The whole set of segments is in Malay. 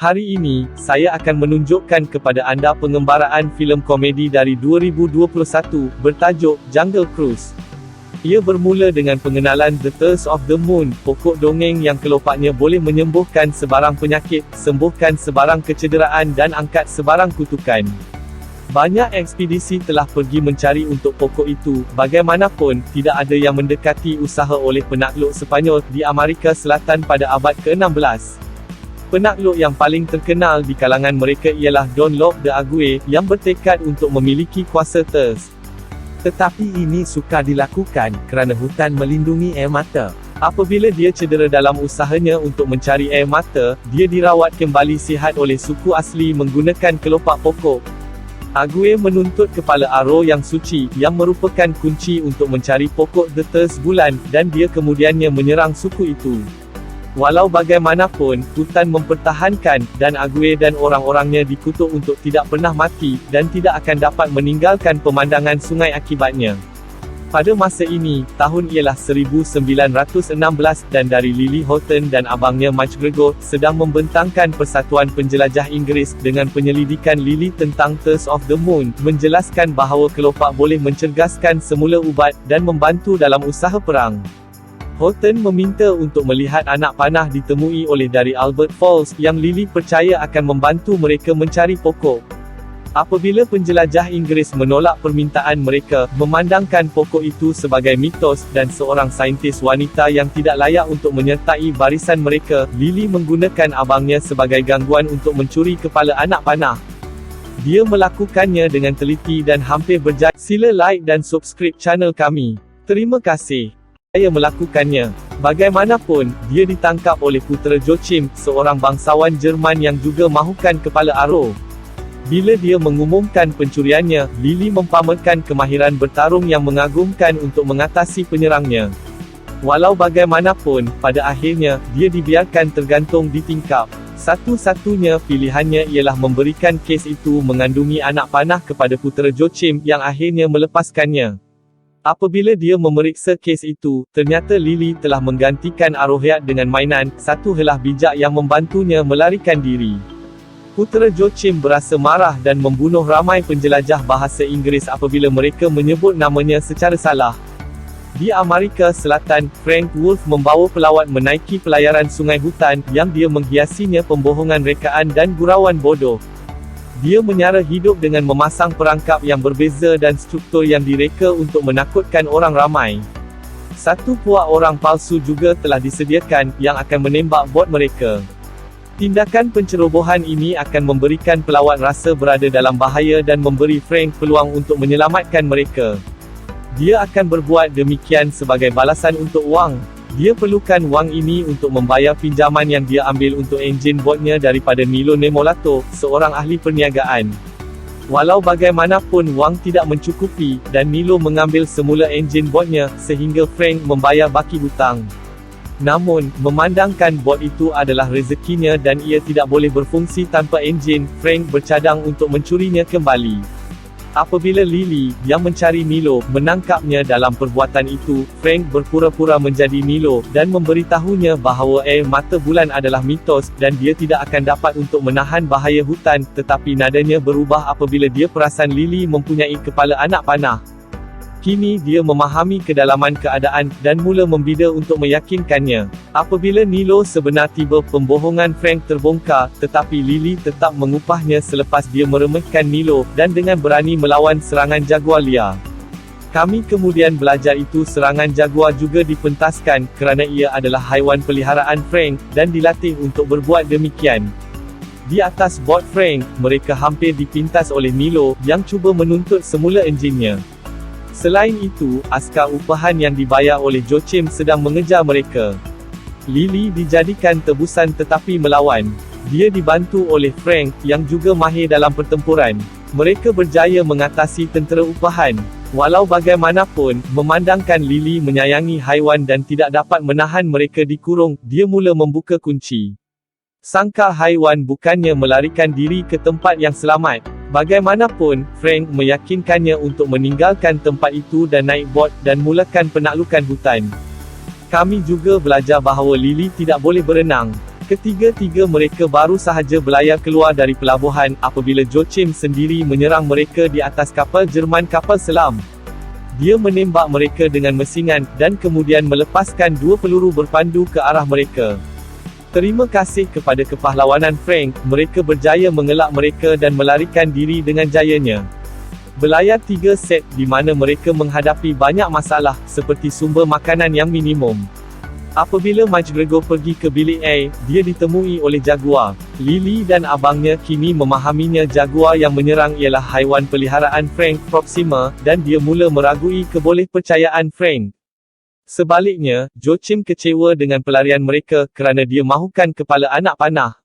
Hari ini, saya akan menunjukkan kepada anda pengembaraan filem komedi dari 2021, bertajuk Jungle Cruise. Ia bermula dengan pengenalan The Tales of the Moon, pokok dongeng yang kelopaknya boleh menyembuhkan sebarang penyakit, sembuhkan sebarang kecederaan dan angkat sebarang kutukan. Banyak ekspedisi telah pergi mencari untuk pokok itu, bagaimanapun, tidak ada yang mendekati usaha oleh penakluk Sepanyol di Amerika Selatan pada abad ke-16. Penakluk yang paling terkenal di kalangan mereka ialah Don Lope de Aguirre, yang bertekad untuk memiliki kuasa Ters. Tetapi ini sukar dilakukan, kerana hutan melindungi air mata. Apabila dia cedera dalam usahanya untuk mencari air mata, dia dirawat kembali sihat oleh suku asli menggunakan kelopak pokok. Aguirre menuntut kepala Aro yang suci, yang merupakan kunci untuk mencari pokok The Ters bulan, dan dia kemudiannya menyerang suku itu. Walau bagaimanapun, hutan mempertahankan, dan Aguirre dan orang-orangnya dikutuk untuk tidak pernah mati, dan tidak akan dapat meninggalkan pemandangan sungai akibatnya. Pada masa ini, tahun ialah 1916, dan dari Lily Houghton dan abangnya MacGregor, sedang membentangkan Persatuan Penjelajah Inggeris, dengan penyelidikan Lily tentang Tales of the Moon, menjelaskan bahawa kelopak boleh mencerdaskan semula ubat, dan membantu dalam usaha perang. Houghton meminta untuk melihat anak panah ditemui oleh dari Albert Falls, yang Lily percaya akan membantu mereka mencari pokok. Apabila penjelajah Inggeris menolak permintaan mereka, memandangkan pokok itu sebagai mitos, dan seorang saintis wanita yang tidak layak untuk menyertai barisan mereka, Lily menggunakan abangnya sebagai gangguan untuk mencuri kepala anak panah. Dia melakukannya dengan teliti dan hampir berjaya. Sila like dan subscribe channel kami. Terima kasih. Saya melakukannya. Bagaimanapun, dia ditangkap oleh putera Joachim, seorang bangsawan Jerman yang juga mahukan kepala Aro. Bila dia mengumumkan pencuriannya, Lily mempamerkan kemahiran bertarung yang mengagumkan untuk mengatasi penyerangnya. Walau bagaimanapun, pada akhirnya, dia dibiarkan tergantung di tingkap. Satu-satunya pilihannya ialah memberikan kes itu mengandungi anak panah kepada putera Joachim, yang akhirnya melepaskannya. Apabila dia memeriksa kes itu, ternyata Lily telah menggantikan Arohyat dengan mainan, satu helah bijak yang membantunya melarikan diri. Putera Joachim berasa marah dan membunuh ramai penjelajah bahasa Inggeris apabila mereka menyebut namanya secara salah. Di Amerika Selatan, Frank Wolf membawa pelawat menaiki pelayaran sungai hutan, yang dia menghiasinya pembohongan rekaan dan gurauan bodoh. Dia menyara hidup dengan memasang perangkap yang berbeza dan struktur yang direka untuk menakutkan orang ramai. Satu puak orang palsu juga telah disediakan, yang akan menembak bot mereka. Tindakan pencerobohan ini akan memberikan pelawat rasa berada dalam bahaya dan memberi Frank peluang untuk menyelamatkan mereka. Dia akan berbuat demikian sebagai balasan untuk wang. Dia perlukan wang ini untuk membayar pinjaman yang dia ambil untuk enjin botnya daripada Nilo Nemolato, seorang ahli perniagaan. Walau bagaimanapun wang tidak mencukupi, dan Nilo mengambil semula enjin botnya, sehingga Frank membayar baki hutang. Namun, memandangkan bot itu adalah rezekinya dan ia tidak boleh berfungsi tanpa enjin, Frank bercadang untuk mencurinya kembali. Apabila Lily, yang mencari Nilo, menangkapnya dalam perbuatan itu, Frank berpura-pura menjadi Nilo, dan memberitahunya bahawa air mata bulan adalah mitos, dan dia tidak akan dapat untuk menahan bahaya hutan, tetapi nadanya berubah apabila dia perasan Lily mempunyai kepala anak panah. Kini dia memahami kedalaman keadaan, dan mula membida untuk meyakinkannya. Apabila Nilo sebenar tiba, pembohongan Frank terbongkar, tetapi Lily tetap mengupahnya selepas dia meremehkan Nilo, dan dengan berani melawan serangan jaguar liar. Kami kemudian belajar itu serangan jaguar juga dipentaskan, kerana ia adalah haiwan peliharaan Frank, dan dilatih untuk berbuat demikian. Di atas bot Frank, mereka hampir dipintas oleh Nilo, yang cuba menuntut semula enjinnya. Selain itu, askar upahan yang dibayar oleh Joachim sedang mengejar mereka. Lily dijadikan tebusan tetapi melawan. Dia dibantu oleh Frank, yang juga mahir dalam pertempuran. Mereka berjaya mengatasi tentera upahan. Walau bagaimanapun, memandangkan Lily menyayangi haiwan dan tidak dapat menahan mereka dikurung, dia mula membuka kunci. Sangka haiwan bukannya melarikan diri ke tempat yang selamat. Bagaimanapun, Frank meyakinkannya untuk meninggalkan tempat itu dan naik bot, dan mulakan penaklukan hutan. Kami juga belajar bahawa Lily tidak boleh berenang. Ketiga-tiga mereka baru sahaja berlayar keluar dari pelabuhan, apabila Joachim sendiri menyerang mereka di atas kapal Jerman kapal selam. Dia menembak mereka dengan mesingan, dan kemudian melepaskan 2 peluru berpandu ke arah mereka. Terima kasih kepada kepahlawanan Frank, mereka berjaya mengelak mereka dan melarikan diri dengan jayanya. Berlayar 3 set, di mana mereka menghadapi banyak masalah, seperti sumber makanan yang minimum. Apabila McGregor pergi ke bilik A, dia ditemui oleh jaguar. Lily dan abangnya kini memahaminya jaguar yang menyerang ialah haiwan peliharaan Frank Proxima, dan dia mula meragui kebolehpercayaan Frank. Sebaliknya, Joachim kecewa dengan pelarian mereka, kerana dia mahukan kepala anak panah.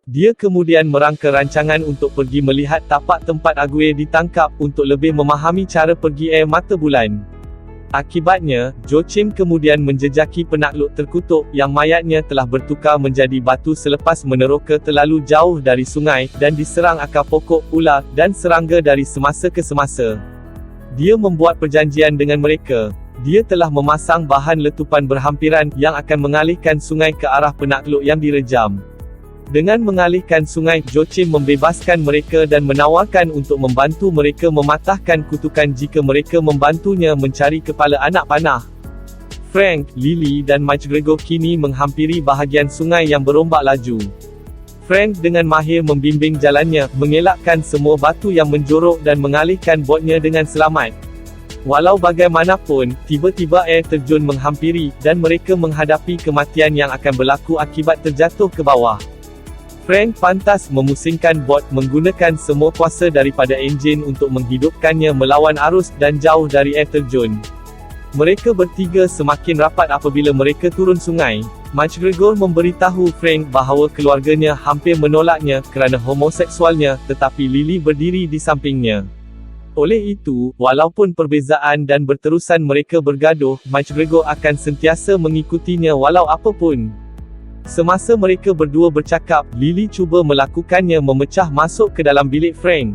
Dia kemudian merangka rancangan untuk pergi melihat tapak tempat Ague ditangkap, untuk lebih memahami cara pergi air mata bulan. Akibatnya, Joachim kemudian menjejaki penakluk terkutuk, yang mayatnya telah bertukar menjadi batu selepas meneroka terlalu jauh dari sungai, dan diserang akar pokok, ular, dan serangga dari semasa ke semasa. Dia membuat perjanjian dengan mereka. Dia telah memasang bahan letupan berhampiran, yang akan mengalihkan sungai ke arah penakluk yang direjam. Dengan mengalihkan sungai, Joachim membebaskan mereka dan menawarkan untuk membantu mereka mematahkan kutukan jika mereka membantunya mencari kepala anak panah. Frank, Lily dan McGregor kini menghampiri bahagian sungai yang berombak laju. Frank dengan mahir membimbing jalannya, mengelakkan semua batu yang menjorok dan mengalihkan botnya dengan selamat. Walau bagaimanapun, tiba-tiba air terjun menghampiri, dan mereka menghadapi kematian yang akan berlaku akibat terjatuh ke bawah. Frank pantas memusingkan bot menggunakan semua kuasa daripada enjin untuk menghidupkannya melawan arus dan jauh dari air terjun. Mereka bertiga semakin rapat apabila mereka turun sungai. McGregor memberitahu Frank bahawa keluarganya hampir menolaknya kerana homoseksualnya, tetapi Lily berdiri di sampingnya. Oleh itu, walaupun perbezaan dan berterusan mereka bergaduh, McGregor akan sentiasa mengikutinya walau apapun. Semasa mereka berdua bercakap, Lily cuba melakukannya memecah masuk ke dalam bilik Frank.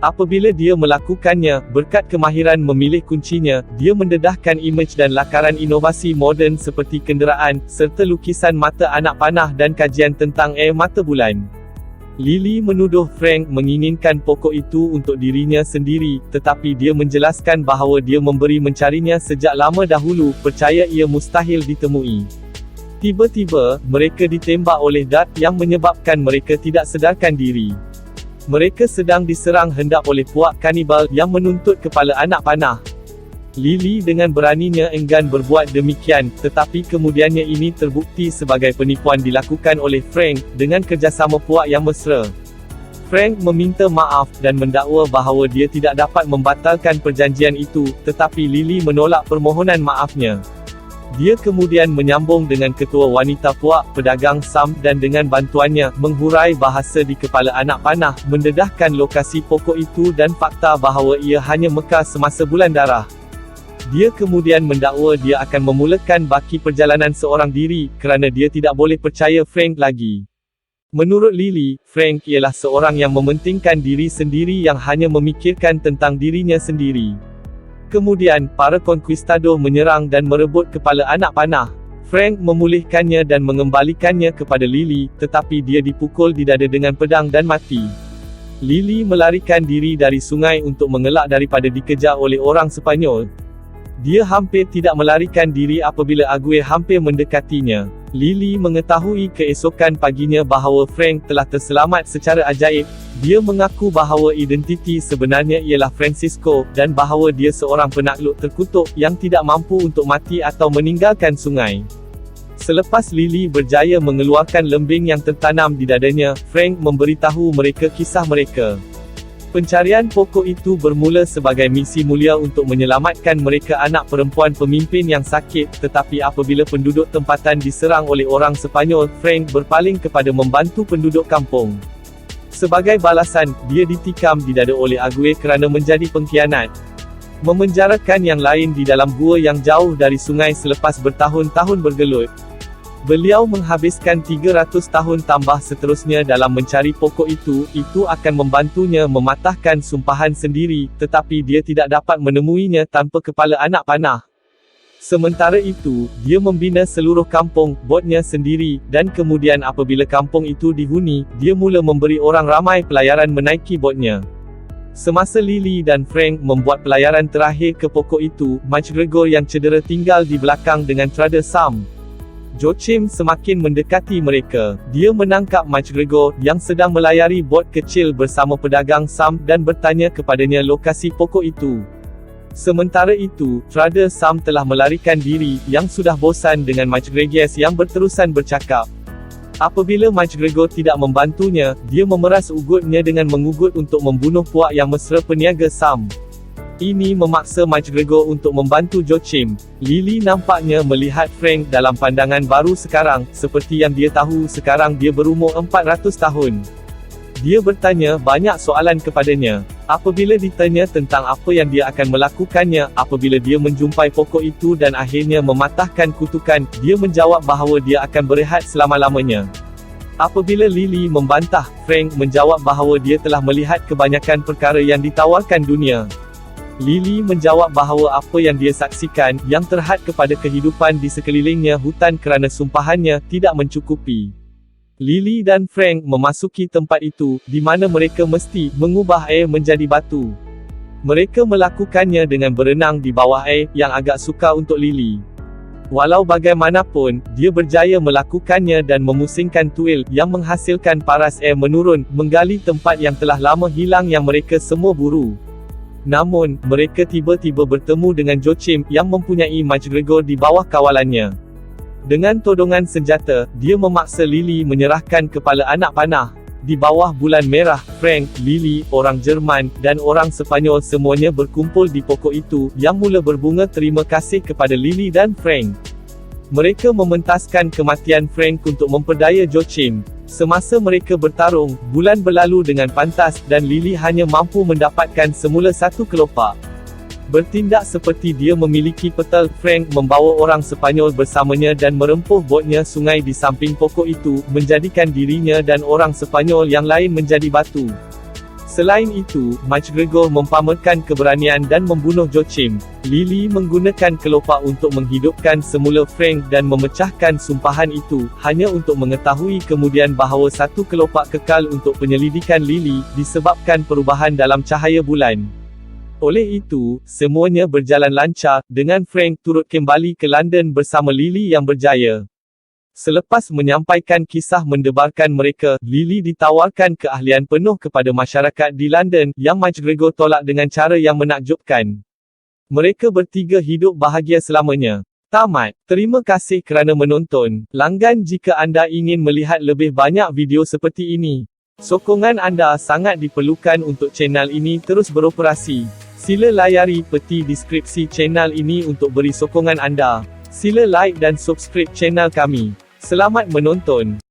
Apabila dia melakukannya, berkat kemahiran memilih kuncinya, dia mendedahkan imej dan lakaran inovasi moden seperti kenderaan, serta lukisan mata anak panah dan kajian tentang air mata bulan. Lily menuduh Frank menginginkan pokok itu untuk dirinya sendiri, tetapi dia menjelaskan bahawa dia memberi mencarinya sejak lama dahulu, percaya ia mustahil ditemui. Tiba-tiba, mereka ditembak oleh dart yang menyebabkan mereka tidak sedarkan diri. Mereka sedang diserang hendak oleh puak kanibal yang menuntut kepala anak panah. Lily dengan beraninya enggan berbuat demikian, tetapi kemudiannya ini terbukti sebagai penipuan dilakukan oleh Frank, dengan kerjasama puak yang mesra. Frank meminta maaf, dan mendakwa bahawa dia tidak dapat membatalkan perjanjian itu, tetapi Lily menolak permohonan maafnya. Dia kemudian menyambung dengan ketua wanita puak, pedagang Sam, dan dengan bantuannya, menghurai bahasa di kepala anak panah, mendedahkan lokasi pokok itu dan fakta bahawa ia hanya mekar semasa bulan darah. Dia kemudian mendakwa dia akan memulakan baki perjalanan seorang diri, kerana dia tidak boleh percaya Frank lagi. Menurut Lily, Frank ialah seorang yang mementingkan diri sendiri yang hanya memikirkan tentang dirinya sendiri. Kemudian, para konkuistador menyerang dan merebut kepala anak panah. Frank memulihkannya dan mengembalikannya kepada Lily, tetapi dia dipukul di dada dengan pedang dan mati. Lily melarikan diri dari sungai untuk mengelak daripada dikejar oleh orang Sepanyol. Dia hampir tidak melarikan diri apabila Ague hampir mendekatinya. Lily mengetahui keesokan paginya bahawa Frank telah terselamat secara ajaib. Dia mengaku bahawa identiti sebenarnya ialah Francisco, dan bahawa dia seorang penakluk terkutuk, yang tidak mampu untuk mati atau meninggalkan sungai. Selepas Lily berjaya mengeluarkan lembing yang tertanam di dadanya, Frank memberitahu mereka kisah mereka. Pencarian pokok itu bermula sebagai misi mulia untuk menyelamatkan mereka anak perempuan pemimpin yang sakit, tetapi apabila penduduk tempatan diserang oleh orang Sepanyol, Frank berpaling kepada membantu penduduk kampung. Sebagai balasan, dia ditikam di dada oleh Ague kerana menjadi pengkhianat. Memenjarakan yang lain di dalam gua yang jauh dari sungai selepas bertahun-tahun bergelut. Beliau menghabiskan 300 tahun tambah seterusnya dalam mencari pokok itu akan membantunya mematahkan sumpahan sendiri, tetapi dia tidak dapat menemuinya tanpa kepala anak panah. Sementara itu, dia membina seluruh kampung, botnya sendiri, dan kemudian apabila kampung itu dihuni, dia mula memberi orang ramai pelayaran menaiki botnya. Semasa Lily dan Frank membuat pelayaran terakhir ke pokok itu, McGregor yang cedera tinggal di belakang dengan Trader Sam. Joachim semakin mendekati mereka. Dia menangkap McGregor, yang sedang melayari bot kecil bersama pedagang Sam dan bertanya kepadanya lokasi pokok itu. Sementara itu, Trader Sam telah melarikan diri, yang sudah bosan dengan McGregor yang berterusan bercakap. Apabila McGregor tidak membantunya, dia memeras ugutnya dengan mengugut untuk membunuh puak yang mesra peniaga Sam. Ini memaksa McGregor untuk membantu Joachim. Lily nampaknya melihat Frank dalam pandangan baru sekarang, seperti yang dia tahu sekarang dia berumur 400 tahun. Dia bertanya banyak soalan kepadanya. Apabila ditanya tentang apa yang dia akan melakukannya, apabila dia menjumpai pokok itu dan akhirnya mematahkan kutukan, dia menjawab bahawa dia akan berehat selama-lamanya. Apabila Lily membantah, Frank menjawab bahawa dia telah melihat kebanyakan perkara yang ditawarkan dunia. Lily menjawab bahawa apa yang dia saksikan, yang terhad kepada kehidupan di sekelilingnya hutan kerana sumpahannya, tidak mencukupi. Lily dan Frank memasuki tempat itu, di mana mereka mesti mengubah air menjadi batu. Mereka melakukannya dengan berenang di bawah air, yang agak sukar untuk Lily. Walau bagaimanapun, dia berjaya melakukannya dan memusingkan tuil, yang menghasilkan paras air menurun, menggali tempat yang telah lama hilang yang mereka semua buru. Namun, mereka tiba-tiba bertemu dengan Joachim, yang mempunyai McGregor di bawah kawalannya. Dengan todongan senjata, dia memaksa Lily menyerahkan kepala anak panah. Di bawah bulan merah, Frank, Lily, orang Jerman, dan orang Sepanyol semuanya berkumpul di pokok itu, yang mula berbunga terima kasih kepada Lily dan Frank. Mereka mementaskan kematian Frank untuk memperdaya Joachim. Semasa mereka bertarung, bulan berlalu dengan pantas, dan Lily hanya mampu mendapatkan semula satu kelopak. Bertindak seperti dia memiliki petal, Frank membawa orang Sepanyol bersamanya dan merempuh botnya sungai di samping pokok itu, menjadikan dirinya dan orang Sepanyol yang lain menjadi batu. Selain itu, McGregor mempamerkan keberanian dan membunuh Joachim. Lily menggunakan kelopak untuk menghidupkan semula Frank dan memecahkan sumpahan itu, hanya untuk mengetahui kemudian bahawa satu kelopak kekal untuk penyelidikan Lily, disebabkan perubahan dalam cahaya bulan. Oleh itu, semuanya berjalan lancar, dengan Frank turut kembali ke London bersama Lily yang berjaya. Selepas menyampaikan kisah mendebarkan mereka, Lily ditawarkan keahlian penuh kepada masyarakat di London, yang McGregor tolak dengan cara yang menakjubkan. Mereka bertiga hidup bahagia selamanya. Tamat. Terima kasih kerana menonton. Langgan jika anda ingin melihat lebih banyak video seperti ini. Sokongan anda sangat diperlukan untuk channel ini terus beroperasi. Sila layari peti deskripsi channel ini untuk beri sokongan anda. Sila like dan subscribe channel kami. Selamat menonton.